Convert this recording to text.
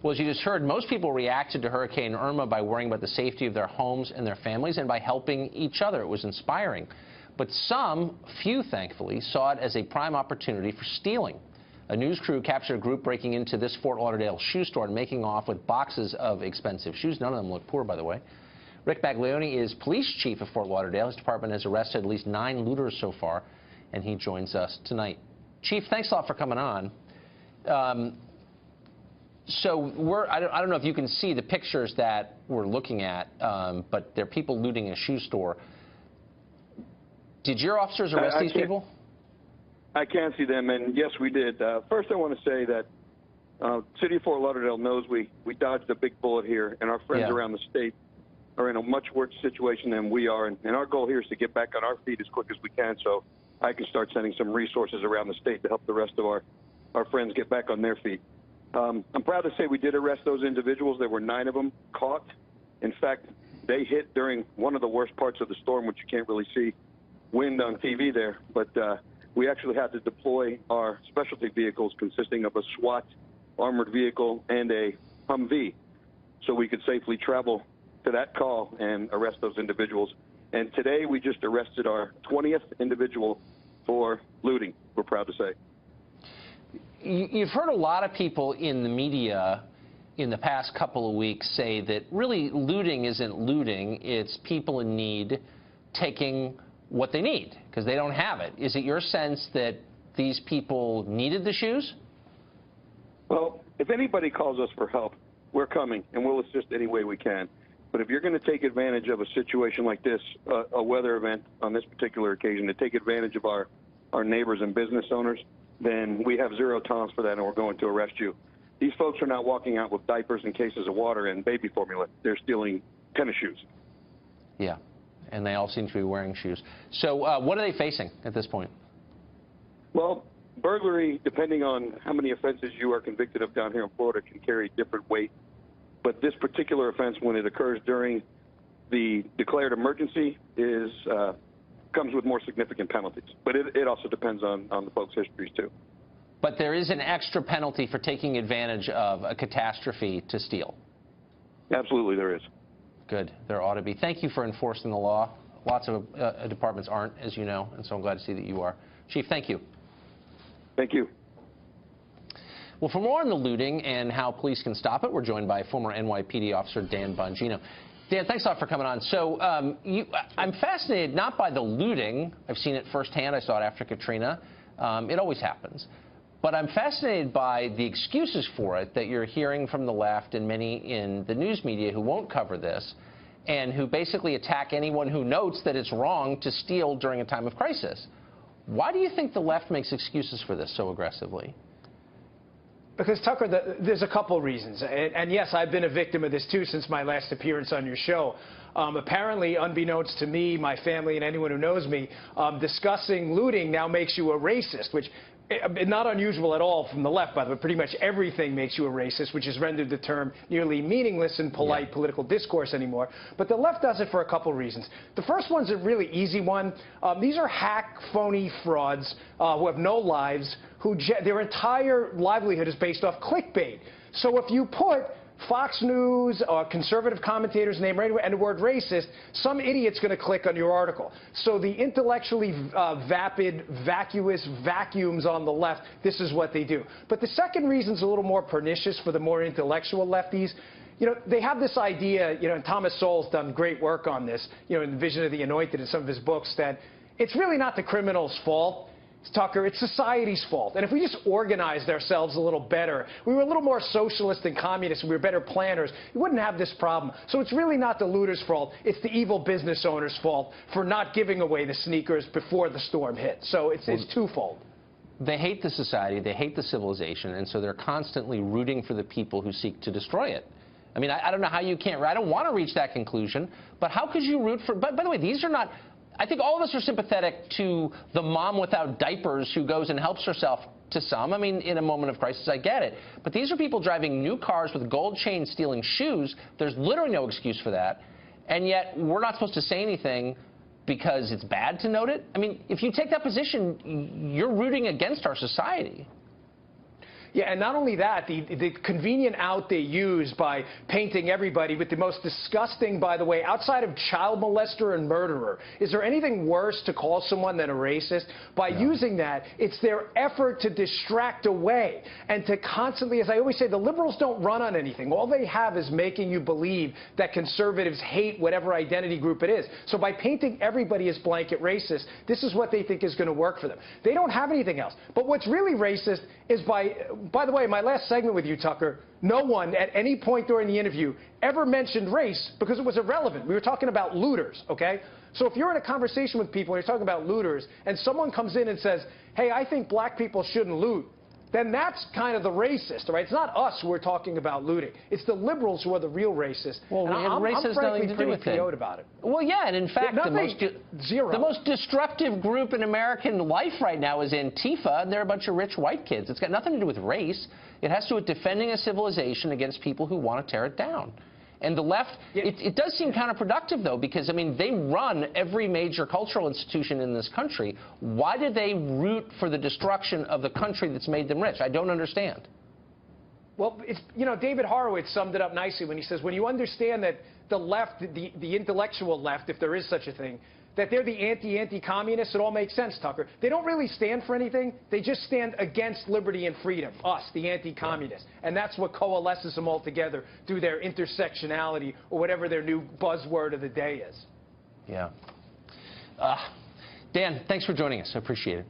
Well, as you just heard, most people reacted to Hurricane Irma by worrying about the safety of their homes and their families and by helping each other. It was inspiring. But some, few thankfully, saw it as a prime opportunity for stealing. A news crew captured a group breaking into this Fort Lauderdale shoe store and making off with boxes of expensive shoes. None of them look poor, by the way. Rick Baglioni is police chief of Fort Lauderdale. His department has arrested at least 9 looters so far, and he joins us tonight. Chief, thanks a lot for coming on. So I don't know if you can see the pictures that we're looking at, but there are people looting a shoe store. Did your officers arrest these people? I can see them, and yes, we did. First, I want to say that City of Fort Lauderdale knows we dodged a big bullet here, and our friends around the state are in a much worse situation than we are, and our goal here is to get back on our feet as quick as we can so I can start sending some resources around the state to help the rest of our friends get back on their feet. I'm proud to say we did arrest those individuals. There were 9 of them caught. In fact, they hit during one of the worst parts of the storm, which you can't really see wind on TV there. But we actually had to deploy our specialty vehicles consisting of a SWAT armored vehicle and a Humvee so we could safely travel to that call and arrest those individuals. And today we just arrested our 20th individual for looting, we're proud to say. You've heard a lot of people in the media in the past couple of weeks say that really looting isn't looting, it's people in need taking what they need because they don't have it. Is it your sense that these people needed the shoes? Well, if anybody calls us for help, we're coming and we'll assist any way we can. But if you're going to take advantage of a situation like this, a weather event on this particular occasion, to take advantage of our neighbors and business owners, then we have zero tolerance for that, and we're going to arrest you. These folks are not walking out with diapers and cases of water and baby formula. They're stealing tennis shoes. Yeah, and they all seem to be wearing shoes. So what are they facing at this point? Well, burglary, depending on how many offenses you are convicted of down here in Florida, can carry different weight. But this particular offense, when it occurs during the declared emergency, comes with more significant penalties. But it also depends on the folks' histories, too. But there is an extra penalty for taking advantage of a catastrophe to steal. Absolutely, there is. Good. There ought to be. Thank you for enforcing the law. Lots of departments aren't, as you know, and so I'm glad to see that you are. Chief, thank you. Thank you. Well, for more on the looting and how police can stop it, we're joined by former NYPD officer Dan Bongino. Dan, thanks a lot for coming on. So I'm fascinated not by the looting. I've seen it firsthand. I saw it after Katrina. It always happens. But I'm fascinated by the excuses for it that you're hearing from the left and many in the news media who won't cover this and who basically attack anyone who notes that it's wrong to steal during a time of crisis. Why do you think the left makes excuses for this so aggressively? Because, Tucker, there's a couple reasons. And yes, I've been a victim of this, too, since my last appearance on your show. Apparently, unbeknownst to me, my family, and anyone who knows me, discussing looting now makes you a racist, which not unusual at all from the left, by the way. Pretty much everything makes you a racist, which has rendered the term nearly meaningless in polite political discourse anymore. But the left does it for a couple reasons. The first one's a really easy one. These are hack, phony frauds who have no lives, their entire livelihood is based off clickbait. So if you put Fox News or conservative commentators' name right and the word racist, some idiot's going to click on your article. So the intellectually vapid, vacuous vacuums on the left, this is what they do. But the second reason's a little more pernicious for the more intellectual lefties. You know, they have this idea, you know, and Thomas Sowell's done great work on this, you know, in The Vision of the Anointed in some of his books, that it's really not the criminal's fault. Tucker, it's society's fault. And if we just organized ourselves a little better, we were a little more socialist and communist, and we were better planners, we wouldn't have this problem. So it's really not the looters' fault. It's the evil business owners' fault for not giving away the sneakers before the storm hit. So it's twofold. They hate the society, they hate the civilization, and so they're constantly rooting for the people who seek to destroy it. I mean, I don't know how you can't. I don't want to reach that conclusion, but how could you root for? By the way, these are not. I think all of us are sympathetic to the mom without diapers who goes and helps herself to some. I mean, in a moment of crisis, I get it. But these are people driving new cars with gold chains, stealing shoes. There's literally no excuse for that. And yet we're not supposed to say anything because it's bad to note it. I mean, if you take that position, you're rooting against our society. Yeah, and not only that, the convenient out they use by painting everybody with the most disgusting, by the way, outside of child molester and murderer. Is there anything worse to call someone than a racist? By using that, it's their effort to distract away and to constantly, as I always say, the liberals don't run on anything. All they have is making you believe that conservatives hate whatever identity group it is. So by painting everybody as blanket racist, this is what they think is going to work for them. They don't have anything else. But what's really racist is by the way, my last segment with you, Tucker, no one at any point during the interview ever mentioned race because it was irrelevant. We were talking about looters, okay? So if you're in a conversation with people and you're talking about looters and someone comes in and says, hey, I think black people shouldn't loot, then that's kind of the racist, all right? It's not us who are talking about looting. It's the liberals who are the real racists. Well, I'm frankly pretty PO'd about it. Well, yeah, and in fact, zero. The most destructive group in American life right now is Antifa, and they're a bunch of rich white kids. It's got nothing to do with race. It has to do with defending a civilization against people who want to tear it down. And the left, it does seem counterproductive, though, because, I mean, they run every major cultural institution in this country. Why do they root for the destruction of the country that's made them rich? I don't understand. Well, David Horowitz summed it up nicely when he says, when you understand that the left, the intellectual left, if there is such a thing, that they're the anti-communists, it all makes sense, Tucker. They don't really stand for anything. They just stand against liberty and freedom, us, the anti-communists. And that's what coalesces them all together through their intersectionality or whatever their new buzzword of the day is. Yeah. Dan, thanks for joining us. I appreciate it.